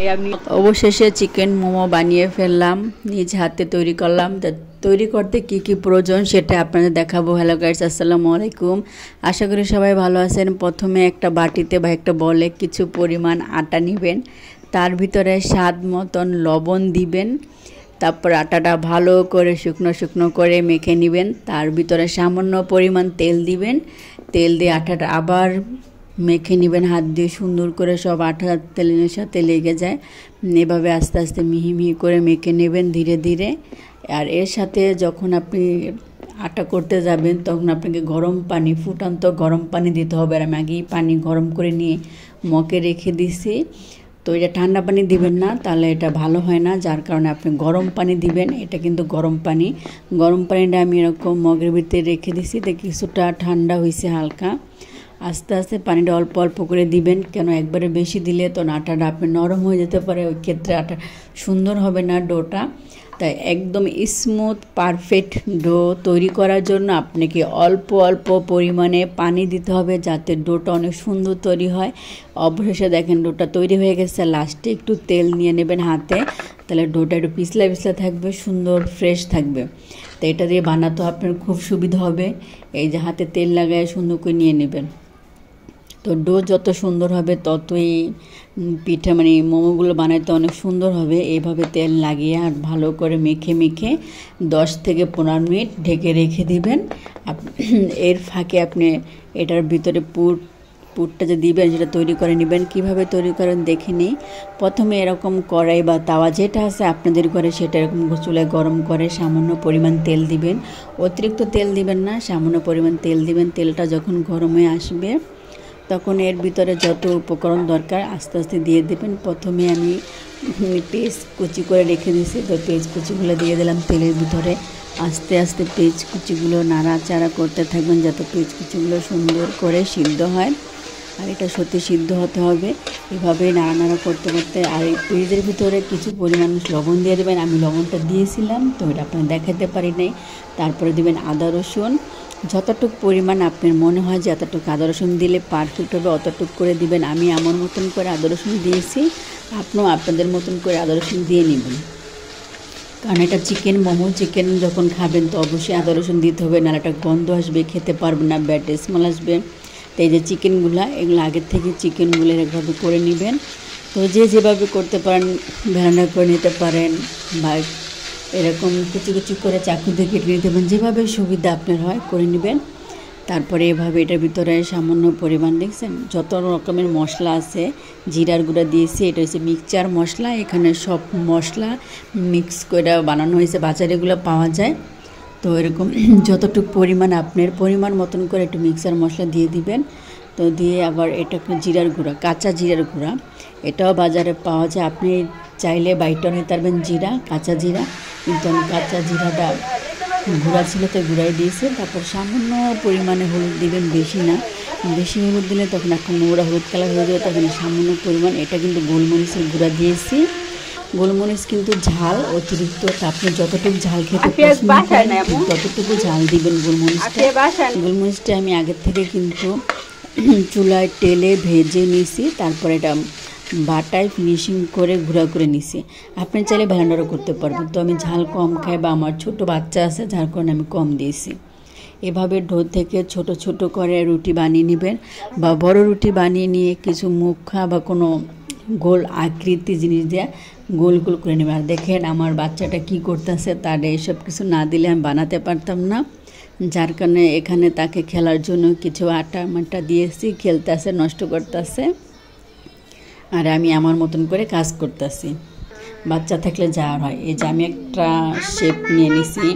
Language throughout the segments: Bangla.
এই আমি অবশেষে চিকেন মোমো বানিয়ে ফেললাম, নিজ হাতে তৈরি করলাম। তৈরি করতে কি কি প্রয়োজন সেটা আপনাদের দেখাবো। হ্যালো গাইস, আসসালামু আলাইকুম। আশা করি সবাই ভালো আছেন। প্রথমে একটা বাটিতে বা একটা বলে কিছু পরিমাণ আটা নেবেন, তার ভিতরে স্বাদ মতন লবণ দিবেন। তারপর আটাটা ভালো করে শুকনো শুকনো করে মেখে নেবেন। তার ভিতরে সামান্য পরিমাণ তেল দিবেন। তেল দিয়ে আটাটা আবার মেখে নেবেন হাত দিয়ে, সুন্দর করে সব আটা তেলের সাথে লেগে যায়। এভাবে আস্তে আস্তে মিহি মিহি করে মেখে নেবেন ধীরে ধীরে। আর এর সাথে যখন আপনি আটা করতে যাবেন তখন আপনাকে গরম পানি, ফুটন্ত গরম পানি দিতে হবে। আর আমি আগেই পানি গরম করে নিয়ে মগে রেখে দিছি। তো এটা ঠান্ডা পানি দিবেন না, তাহলে এটা ভালো হয় না, যার কারণে আপনি গরম পানি দিবেন। এটা কিন্তু গরম পানি। গরম পানিটা আমি এরকম মগের ভিতরে রেখে দিছি, তো কিছুটা ঠান্ডা হয়েছে হালকা। আস্তে আস্তে পানিটা অল্প অল্প করে দিবেন, কেন একবারে বেশি দিলে তো আটাটা আপনি নরম হয়ে যেতে পারে, ওই ক্ষেত্রে আটা সুন্দর হবে না ডোটা। তাই একদম স্মুথ পারফেক্ট ডো তৈরি করার জন্য আপনাকে অল্প অল্প পরিমাণে পানি দিতে হবে, যাতে ডোটা অনেক সুন্দর তৈরি হয়। অবশেষে দেখেন ডোটা তৈরি হয়ে গেছে। লাস্টে একটু তেল নিয়ে নেবেন হাতে, তাহলে ডোটা একটু পিছলা পিছলা থাকবে, সুন্দর ফ্রেশ থাকবে। তো এটা দিয়ে বানাতে আপনার খুব সুবিধা হবে। এই যে হাতে তেল লাগায় সুন্দর করে নিয়ে নেবেন। তো ডো যত সুন্দর হবে ততই পিঠা মানে মোমোগুলো বানাইতে অনেক সুন্দর হবে। এইভাবে তেল লাগিয়ে আর ভালো করে মেখে মেখে 10 থেকে 15 মিনিট ঢেকে রেখে দিবেন। এর ফাঁকে আপনি এটার ভিতরে পুরটা যে দিবেন সেটা তৈরি করে নেবেন। কিভাবে তৈরি করেন দেখে নিই। প্রথমে এরকম কড়াই বা তাওয়া যেটা আছে আপনাদের ঘরে সেটা এরকম চুলায় গরম করে সামান্য পরিমাণ তেল দিবেন। অতিরিক্ত তেল দিবেন না, সামান্য পরিমাণ তেল দিবেন। তেলটা যখন গরম হয়ে আসবে তখন এর ভিতরে যত উপকরণ দরকার আস্তে আস্তে দিয়ে দেবেন। প্রথমে আমি পেঁয়াজ কুচি করে রেখে দিয়েছি, তো পেঁয়াজ কুচিগুলো দিয়ে দিলাম তেলের ভিতরে। আস্তে আস্তে পেঁয়াজ কুচিগুলো নাড়াচাড়া করতে থাকবেন, যাতে পেঁয়াজ কুচিগুলো সুন্দর করে সিদ্ধ হয়। আর এটা সত্যি সিদ্ধ হতে হবে, এভাবেই নাড়ানাড়া করতে করতে। আর এই পেঁয়াজের ভিতরে কিছু পরিমাণ লবণ দিয়ে দেবেন। আমি লবণটা দিয়েছিলাম, তো এটা আপনার দেখাতে পারি নাই। তারপরে দেবেন আদা রসুন, যতটুকু পরিমাণ আপনার মনে হয় যে এতটুকু আদা রসুন দিলে পারফেক্ট হবে অতটুকু করে দিবেন। আমি আমার মতন করে আদা রসুন দিয়েছি, আপনিও আপনাদের মতন করে আদা রসুন দিয়ে নেবেন। কারণ এটা চিকেন মোমো, চিকেন যখন খাবেন তো অবশ্যই আদা রসুন দিতে হবে, নাহলে একটা গন্ধ আসবে, খেতে পারবেন না, ব্যাড স্মেল আসবে। তো এই যে চিকেনগুলো, এগুলো আগের থেকে চিকেনগুলো এভাবে করে নেবেন। তো যে যেভাবে করতে পারেন ভেরান্ডা করে নিতে পারেন, বা এরকম কুচি কুচি করে চাকু দিয়ে কেটে নিতে পারেন, যেভাবে সুবিধা আপনার হয় করে নেবেন। তারপরে এভাবে এটার ভিতরে সামান্য পরিমাণ দেখছেন যত রকমের মশলা আছে, জিরার গুঁড়া দিয়েছি। এটা হচ্ছে মিক্সচার মশলা, এখানে সব মশলা মিক্স করে বানানো হয়েছে, বাজারেগুলো পাওয়া যায়। তো এরকম যতটুকু পরিমাণ আপনার পরিমাণ মতন করে একটু মিক্সার মশলা দিয়ে দিবেন। তো দিয়ে আবার এটা জিরার গুঁড়া, কাঁচা জিরার গুঁড়া, এটাও বাজারে পাওয়া যায়। আপনি চাইলে বাইটও নিতে পারবেন জিরা, কাঁচা জিরা, কিন্তু আমি কাঁচা জিরাটা গুঁড়া ছিল তো গুঁড়াই দিয়েছি। তারপর সামান্য পরিমাণে হলুদ দিবেন, বেশি না। বেশি হলুদ দিলে তখন এখন নোংরা হলুদ কালার হয়ে যাবে, তখন সামান্য পরিমাণ। এটা কিন্তু গোলমরিচের গুঁড়া দিয়েছি। গোলমরিচ কিন্তু ঝাল অতিরিক্ত, আপনি যতটুকু ঝাল খেতে পছন্দ করেন ততটুকু ঝাল দিবেন গোলমরিচটা। গোলমরিচটা আমি আগের থেকে কিন্তু চুলায় তেলে ভেজে নিছি, তারপর এটা বাটায় ফিনিশিং করে গুঁড়া করে নিছি। আপনি চাইলে ব্লেন্ডারও করতে পারবেন। তো আমি ঝাল কম খাই বা আমার ছোট বাচ্চা আছে, যার কারণে আমি কম দিয়েছি। এভাবে ডো থেকে ছোট ছোট করে রুটি বানিয়ে নেবেন, বা বড় রুটি বানিয়ে নিয়ে কিছু মুখা বা কোনো গোল আকৃতি জিনিস দিয়ে গোল গোল করে নেবেন। আর দেখেন আমার বাচ্চাটা কি করতেছে, তার এইসব কিছু না দিলে আমি বানাতে পারতাম না, যার কারণে এখানে তাকে খেলার জন্য কিছু আটা মাটা দিয়েছি, খেলতেছে, নষ্ট করতেছে, আর আমি আমার মতন করে কাজ করতেছি। বাচ্চা থাকলে যা হয়। এই যে আমি একটা শেপ নিয়ে নিছি,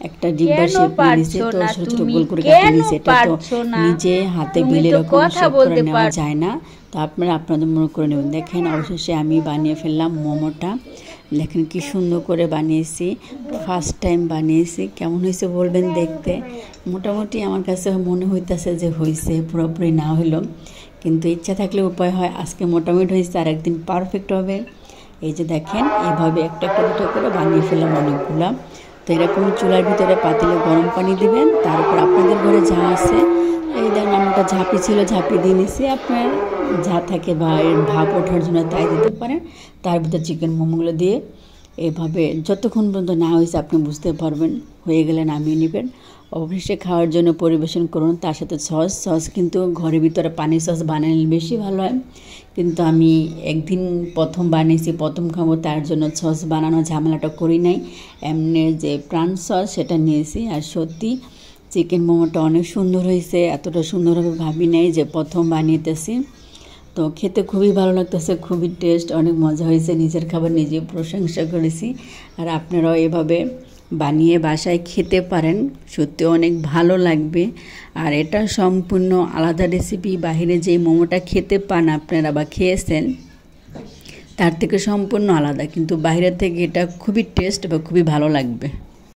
একটা ডিব্বার শেপ নিয়ে নিছি, তো ছোট ছোট গোল করে কেটে নিছি। এটা তো নিজে হাতে বেলে এরকম শেপ করে নেওয়া যায় না, তো আপনারা আপনাদের মনে করে নেবেন। দেখেন অবশেষে আমি বানিয়ে ফেললাম মোমোটা। দেখেন কি সুন্দর করে বানিয়েছি, ফার্স্ট টাইম বানিয়েছি। কেমন হয়েছে বলবেন দেখতে। মোটামুটি আমার কাছে মনে হইতেছে যে হয়েছে, পুরোপুরি না হইল, কিন্তু ইচ্ছা থাকলে উপায় হয়। আজকে মোটামুটি হয়েছে, আর একদিন পারফেক্ট হবে। এই যে দেখেন এভাবে একটা একটা দুটো করে বানিয়ে ফেললাম অনেকগুলা। তো এরকম চুলার ভিতরে পাতিলে গরম পানি দিবেন, তারপর আপনাদের ঘরে যা আছে, এই দেখেন আমার একটা ঝাঁপি ছিল, ঝাঁপি দিয়ে নিছি। আপনার যা থাকে বা এর ভাপ ওঠার জন্য তাই দিতে পারেন। তার ভিতরে চিকেন মোমোগুলো দিয়ে এভাবে যতক্ষণ পর্যন্ত না হয়েছে আপনি বুঝতে পারবেন, হয়ে গেলে নামিয়ে নেবেন। অবশ্যই খাওয়ার জন্য পরিবেশন করুন। তার সাথে সস কিন্তু ঘরের ভিতরে পানির সস বানালে বেশি ভালো হয়, কিন্তু আমি একদিন প্রথম বানিয়েছি, প্রথম খাবো, তার জন্য সস বানানোর ঝামেলাটা করি নাই, এমনি যে প্রাণ সস সেটা নিয়েছি। আর সত্যি চিকেন মোমোটা অনেক সুন্দর হয়েছে, এতটা সুন্দরভাবে ভাবি নাই যে প্রথম বানিয়েতেছি। তো খেতে খুবই ভালো লাগতেছে, খুবই টেস্ট, অনেক মজা হয়েছে। নিজের খাবার নিজে প্রশংসা করেছি। আর আপনারাও এভাবে বানিয়ে বাসায় খেতে পারেন, সত্যি অনেক ভালো লাগবে। আর এটা সম্পূর্ণ আলাদা রেসিপি। বাইরে যে মোমোটা খেতে পান আপনারা বা খেয়েছেন তার থেকে সম্পূর্ণ আলাদা, কিন্তু বাইরের থেকে এটা খুবই টেস্ট বা খুবই ভালো লাগবে।